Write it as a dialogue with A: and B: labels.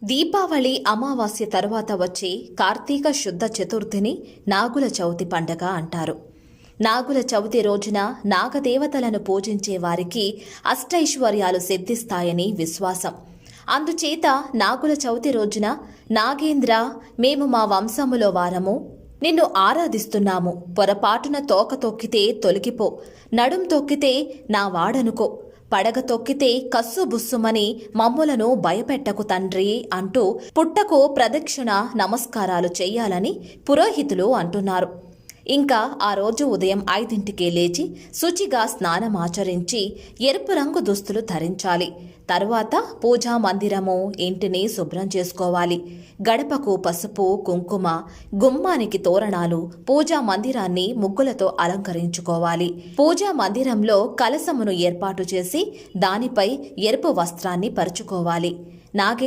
A: దీపావళి అమావాస్య తరువాత వచ్చే కార్తీక శుద్ధ చతుర్థిని నాగుల చవితి పండగ అంటారు. నాగుల చవితి రోజున నాగదేవతలను పూజించే వారికి అష్టైశ్వర్యాలు సిద్ధిస్తాయని విశ్వాసం. అందుచేత నాగుల చవితి రోజున నాగేంద్ర, మేము మా వంశములో వారము, నిన్ను ఆరాధిస్తున్నాము. పొరపాటున తోక తొక్కితే తొలగిపో, నడుం తొక్కితే నా వాడనుకో, పడగ తొక్కితే కస్సు బుస్సుమని మమ్ములను భయపెట్టకు తండ్రి అంటూ పుట్టకు ప్రదక్షిణ నమస్కారాలు చెయ్యాలని పురోహితులు అంటున్నారు. ఇంకా ఆ రోజు ఉదయం 5ంటికే లేచి శుచిగా స్నానమాచరించి ఎరుపు రంగు దుస్తులు ధరించాలి. తరువాత పూజా మందిరము, ఇంటిని శుభ్రం చేసుకోవాలి. గడపకు పసుపు, కుంకుమ, గుమ్మానికి తోరణాలు, పూజా మందిరాన్ని ముగ్గులతో అలంకరించుకోవాలి. పూజా మందిరంలో కలశమును ఏర్పాటు చేసి దానిపై ఎరుపు వస్త్రాన్ని పరుచుకోవాలి.